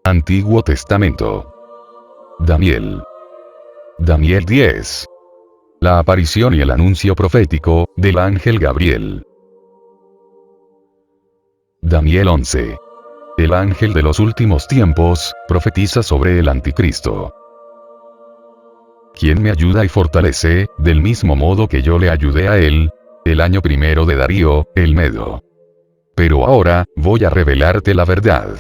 Antiguo Testamento. Daniel. Daniel 10. La aparición y el anuncio profético del ángel Gabriel. Daniel 11. El ángel de los últimos tiempos profetiza sobre el anticristo. Quien me ayuda y fortalece, del mismo modo que yo le ayudé a él, el año primero de Darío, el Medo. Pero ahora, voy a revelarte la verdad.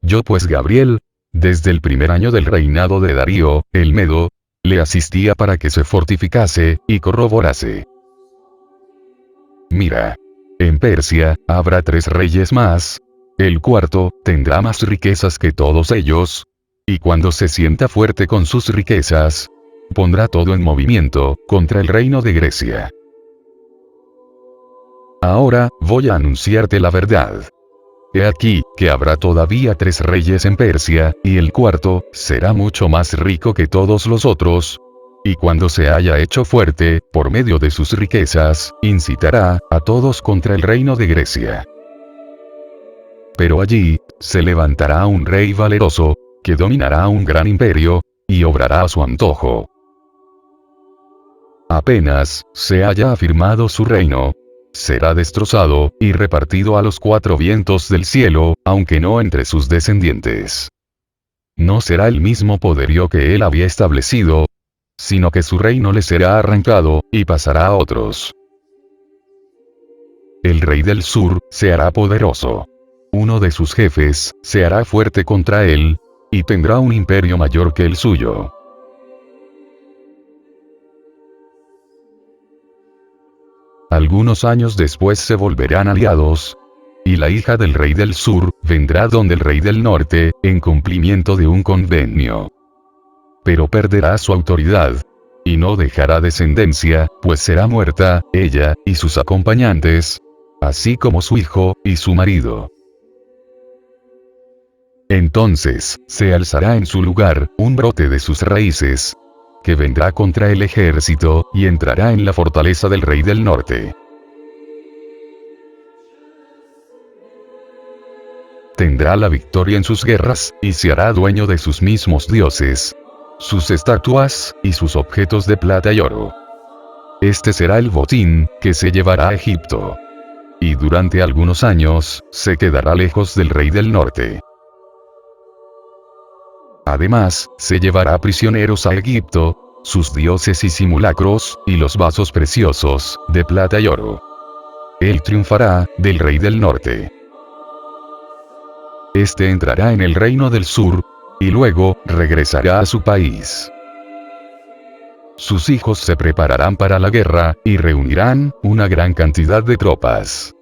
Yo pues Gabriel, desde el primer año del reinado de Darío, el Medo, le asistía para que se fortificase, y corroborase. Mira. En Persia, habrá 3 reyes más. El cuarto, tendrá más riquezas que todos ellos. Y cuando se sienta fuerte con sus riquezas, pondrá todo en movimiento, contra el reino de Grecia. Ahora, voy a anunciarte la verdad. He aquí, que habrá todavía 3 reyes en Persia, y el cuarto, será mucho más rico que todos los otros. Y cuando se haya hecho fuerte, por medio de sus riquezas, incitará a todos contra el reino de Grecia. Pero allí, se levantará un rey valeroso, que dominará un gran imperio, y obrará a su antojo. Apenas se haya afirmado su reino, será destrozado, y repartido a los 4 vientos del cielo, aunque no entre sus descendientes. No será el mismo poderío que él había establecido, sino que su reino le será arrancado, y pasará a otros. El rey del sur, se hará poderoso. Uno de sus jefes, se hará fuerte contra él, y tendrá un imperio mayor que el suyo. Algunos años después se volverán aliados, y la hija del rey del sur, vendrá donde el rey del norte, en cumplimiento de un convenio. Pero perderá su autoridad, y no dejará descendencia, pues será muerta, ella, y sus acompañantes, así como su hijo, y su marido. Entonces, se alzará en su lugar, un brote de sus raíces, que vendrá contra el ejército, y entrará en la fortaleza del rey del norte. Tendrá la victoria en sus guerras, y se hará dueño de sus mismos dioses, sus estatuas, y sus objetos de plata y oro. Este será el botín, que se llevará a Egipto. Y durante algunos años, se quedará lejos del rey del norte. Además, se llevará prisioneros a Egipto, sus dioses y simulacros, y los vasos preciosos, de plata y oro. Él triunfará, del rey del norte. Este entrará en el reino del sur, y luego, regresará a su país. Sus hijos se prepararán para la guerra, y reunirán, una gran cantidad de tropas.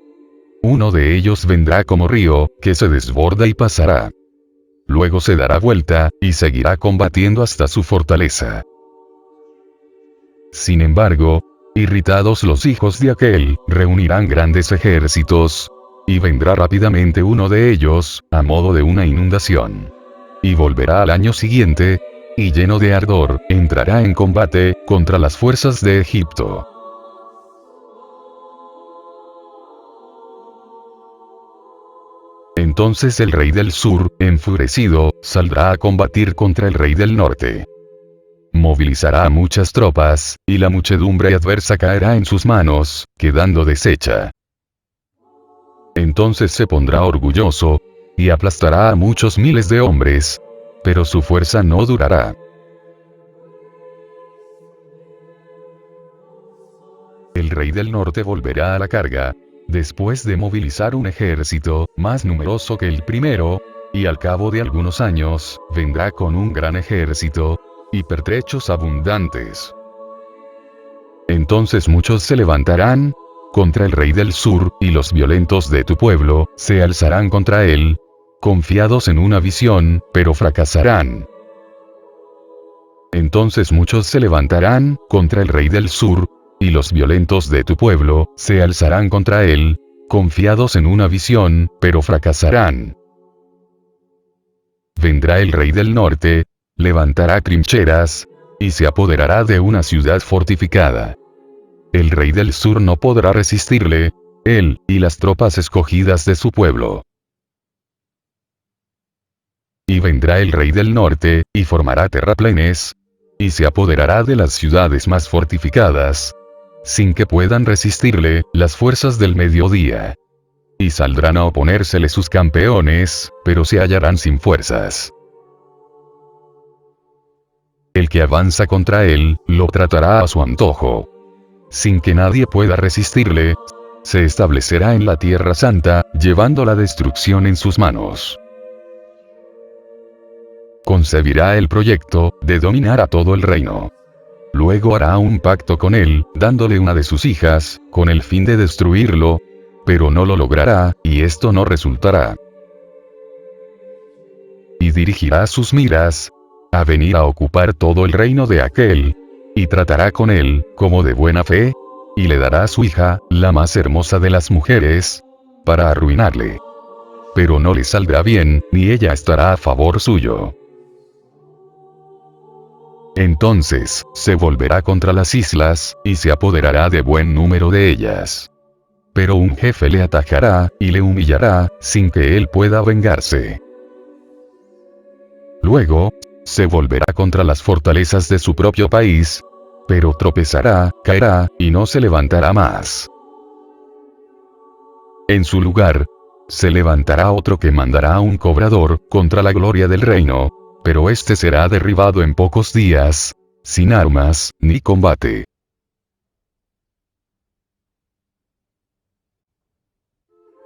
Uno de ellos vendrá como río, que se desborda y pasará. Luego se dará vuelta, y seguirá combatiendo hasta su fortaleza. Sin embargo, irritados los hijos de aquel, reunirán grandes ejércitos, y vendrá rápidamente uno de ellos, a modo de una inundación. Y volverá al año siguiente, y lleno de ardor, entrará en combate, contra las fuerzas de Egipto. Entonces el rey del sur, enfurecido, saldrá a combatir contra el rey del norte. Movilizará a muchas tropas, y la muchedumbre adversa caerá en sus manos, quedando deshecha. Entonces se pondrá orgulloso, y aplastará a muchos miles de hombres, pero su fuerza no durará. El rey del norte volverá a la carga, después de movilizar un ejército, más numeroso que el primero, y al cabo de algunos años, vendrá con un gran ejército, y pertrechos abundantes. Entonces muchos se levantarán contra el rey del sur, y los violentos de tu pueblo, se alzarán contra él, confiados en una visión, pero fracasarán. Entonces muchos se levantarán contra el rey del sur, y los violentos de tu pueblo, se alzarán contra él, confiados en una visión, pero fracasarán. Vendrá el rey del norte, levantará trincheras, y se apoderará de una ciudad fortificada. El rey del sur no podrá resistirle, él, y las tropas escogidas de su pueblo. Y vendrá el rey del norte, y formará terraplenes, y se apoderará de las ciudades más fortificadas, sin que puedan resistirle las fuerzas del mediodía. Y saldrán a oponérsele sus campeones, pero se hallarán sin fuerzas. El que avanza contra él, lo tratará a su antojo. Sin que nadie pueda resistirle, se establecerá en la Tierra Santa, llevando la destrucción en sus manos. Concebirá el proyecto de dominar a todo el reino. Luego hará un pacto con él, dándole una de sus hijas, con el fin de destruirlo, pero no lo logrará, y esto no resultará. Y dirigirá sus miras a venir a ocupar todo el reino de aquel, y tratará con él, como de buena fe, y le dará a su hija, la más hermosa de las mujeres, para arruinarle. Pero no le saldrá bien, ni ella estará a favor suyo. Entonces, se volverá contra las islas, y se apoderará de buen número de ellas. Pero un jefe le atacará, y le humillará, sin que él pueda vengarse. Luego, se volverá contra las fortalezas de su propio país, pero tropezará, caerá, y no se levantará más. En su lugar, se levantará otro que mandará a un cobrador, contra la gloria del reino, pero éste será derribado en pocos días, sin armas, ni combate.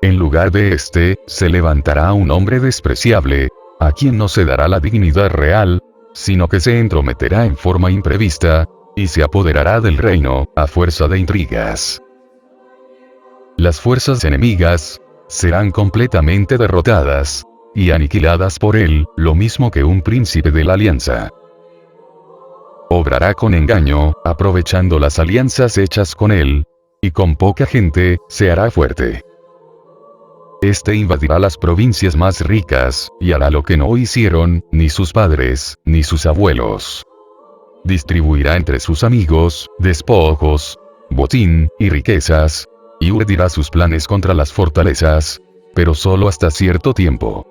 En lugar de éste, se levantará un hombre despreciable, a quien no se dará la dignidad real, sino que se entrometerá en forma imprevista, y se apoderará del reino, a fuerza de intrigas. Las fuerzas enemigas serán completamente derrotadas y aniquiladas por él, lo mismo que un príncipe de la alianza. Obrará con engaño, aprovechando las alianzas hechas con él, y con poca gente, se hará fuerte. Este invadirá las provincias más ricas, y hará lo que no hicieron, ni sus padres, ni sus abuelos. Distribuirá entre sus amigos, despojos, botín, y riquezas, y urdirá sus planes contra las fortalezas, pero solo hasta cierto tiempo.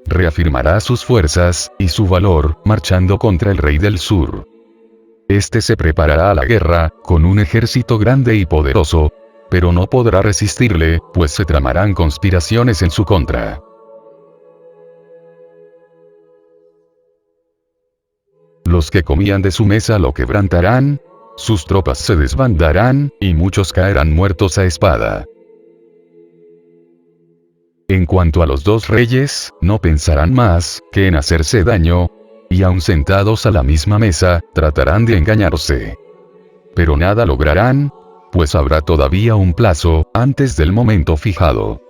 Reafirmará sus fuerzas, y su valor, marchando contra el rey del sur. Este se preparará a la guerra, con un ejército grande y poderoso, pero no podrá resistirle, pues se tramarán conspiraciones en su contra. Los que comían de su mesa lo quebrantarán, sus tropas se desbandarán, y muchos caerán muertos a espada. En cuanto a los dos reyes, no pensarán más que en hacerse daño, y aun sentados a la misma mesa, tratarán de engañarse. Pero nada lograrán, pues habrá todavía un plazo, antes del momento fijado.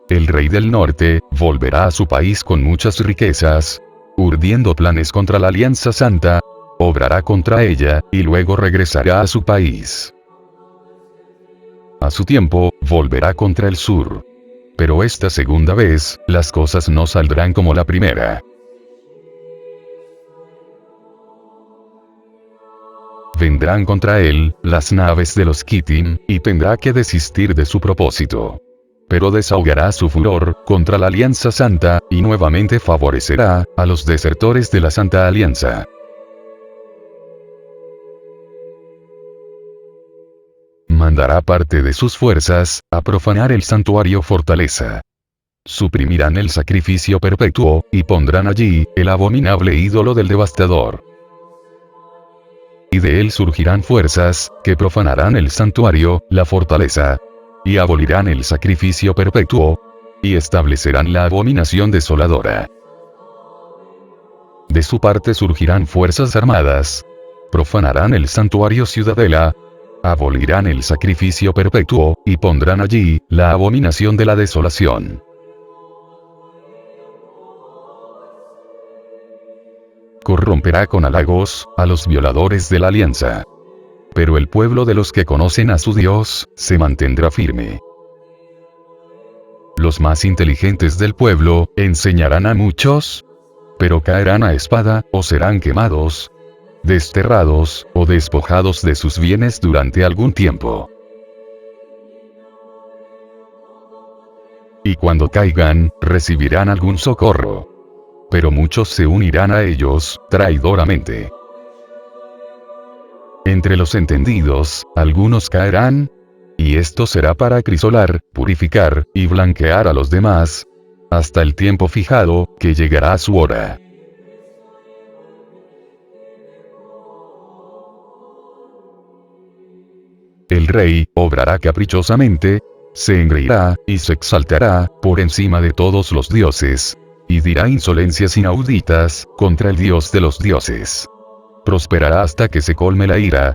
El rey del norte, volverá a su país con muchas riquezas, urdiendo planes contra la Alianza Santa, obrará contra ella, y luego regresará a su país. A su tiempo, volverá contra el sur. Pero esta segunda vez, las cosas no saldrán como la primera. Vendrán contra él las naves de los Kittim, y tendrá que desistir de su propósito. Pero desahogará su furor contra la Alianza Santa, y nuevamente favorecerá a los desertores de la Santa Alianza. Mandará parte de sus fuerzas a profanar el santuario fortaleza. Suprimirán el sacrificio perpetuo, y pondrán allí el abominable ídolo del devastador. Y de él surgirán fuerzas que profanarán el santuario, la fortaleza, y abolirán el sacrificio perpetuo, y establecerán la abominación desoladora. De su parte surgirán fuerzas armadas, profanarán el santuario ciudadela, abolirán el sacrificio perpetuo, y pondrán allí la abominación de la desolación. Corromperá con halagos a los violadores de la alianza. Pero el pueblo de los que conocen a su Dios se mantendrá firme. Los más inteligentes del pueblo enseñarán a muchos, pero caerán a espada o serán quemados. desterrados, o despojados de sus bienes durante algún tiempo. Y cuando caigan, recibirán algún socorro. Pero muchos se unirán a ellos, traidoramente. Entre los entendidos, algunos caerán, y esto será para acrisolar, purificar, y blanquear a los demás, hasta el tiempo fijado, que llegará a su hora. El rey obrará caprichosamente, se engreirá, y se exaltará, por encima de todos los dioses, y dirá insolencias inauditas, contra el Dios de los dioses. Prosperará hasta que se colme la ira,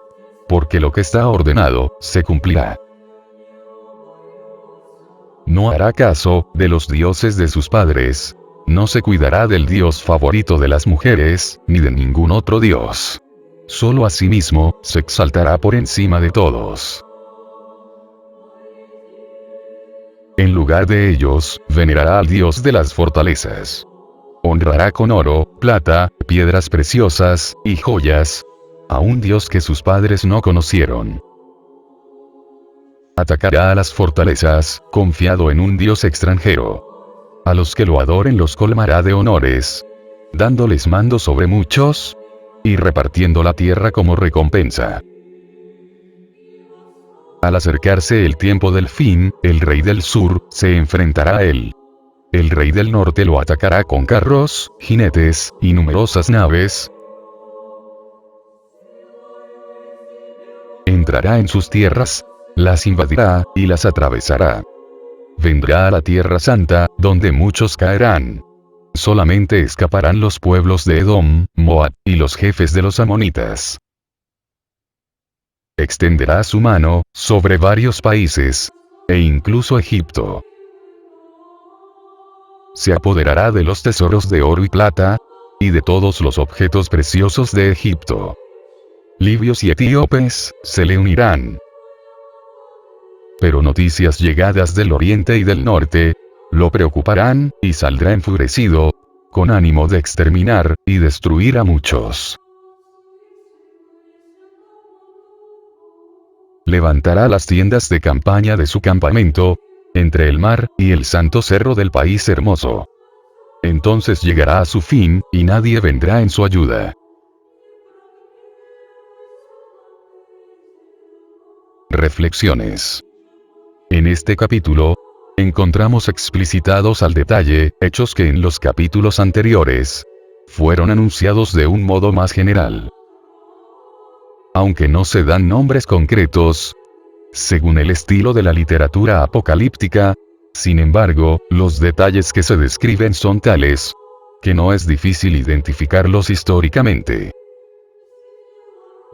porque lo que está ordenado, se cumplirá. No hará caso de los dioses de sus padres, no se cuidará del dios favorito de las mujeres, ni de ningún otro dios. Solo a sí mismo, se exaltará por encima de todos. En lugar de ellos, venerará al dios de las fortalezas. Honrará con oro, plata, piedras preciosas, y joyas, a un dios que sus padres no conocieron. Atacará a las fortalezas, confiado en un dios extranjero. A los que lo adoren los colmará de honores, dándoles mando sobre muchos, y repartiendo la tierra como recompensa. Al acercarse el tiempo del fin, el rey del sur se enfrentará a él. El rey del norte lo atacará con carros, jinetes, y numerosas naves. Entrará en sus tierras, las invadirá, y las atravesará. Vendrá a la tierra santa, donde muchos caerán. Solamente escaparán los pueblos de Edom, Moab, y los jefes de los amonitas. Extenderá su mano, sobre varios países, e incluso Egipto. Se apoderará de los tesoros de oro y plata, y de todos los objetos preciosos de Egipto. Libios y etíopes, se le unirán. Pero noticias llegadas del oriente y del norte, lo preocuparán, y saldrá enfurecido, con ánimo de exterminar, y destruir a muchos. Levantará las tiendas de campaña de su campamento, entre el mar, y el santo cerro del país hermoso. Entonces llegará a su fin, y nadie vendrá en su ayuda. Reflexiones. En este capítulo, encontramos explicitados al detalle, hechos que en los capítulos anteriores, fueron anunciados de un modo más general. Aunque no se dan nombres concretos, según el estilo de la literatura apocalíptica, sin embargo, los detalles que se describen son tales, que no es difícil identificarlos históricamente.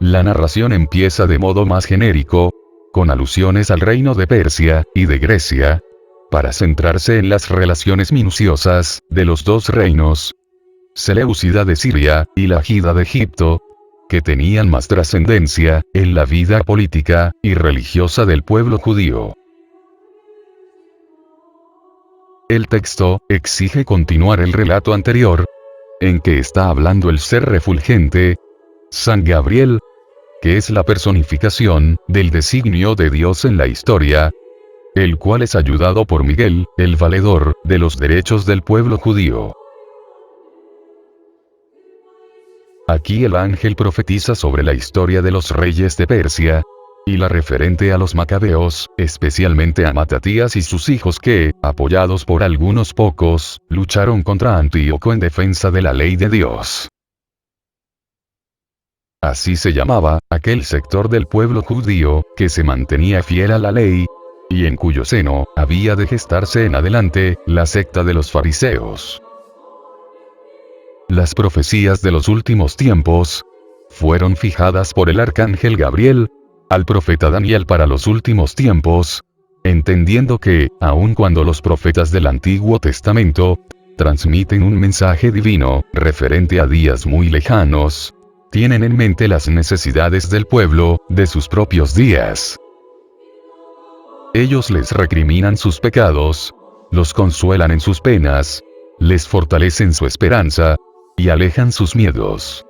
La narración empieza de modo más genérico, con alusiones al reino de Persia y de Grecia, para centrarse en las relaciones minuciosas de los dos reinos, Seleucida de Siria y Lagida de Egipto, que tenían más trascendencia en la vida política y religiosa del pueblo judío. El texto exige continuar el relato anterior, en que está hablando el ser refulgente, San Gabriel, que es la personificación del designio de Dios en la historia, el cual es ayudado por Miguel, el valedor de los derechos del pueblo judío. Aquí el ángel profetiza sobre la historia de los reyes de Persia, y la referente a los macabeos, especialmente a Matatías y sus hijos que, apoyados por algunos pocos, lucharon contra Antíoco en defensa de la ley de Dios. Así se llamaba aquel sector del pueblo judío, que se mantenía fiel a la ley, y en cuyo seno había de gestarse en adelante la secta de los fariseos. Las profecías de los últimos tiempos fueron fijadas por el arcángel Gabriel al profeta Daniel para los últimos tiempos, entendiendo que, aun cuando los profetas del Antiguo Testamento transmiten un mensaje divino referente a días muy lejanos, tienen en mente las necesidades del pueblo de sus propios días. Ellos les recriminan sus pecados, los consuelan en sus penas, les fortalecen su esperanza, y alejan sus miedos.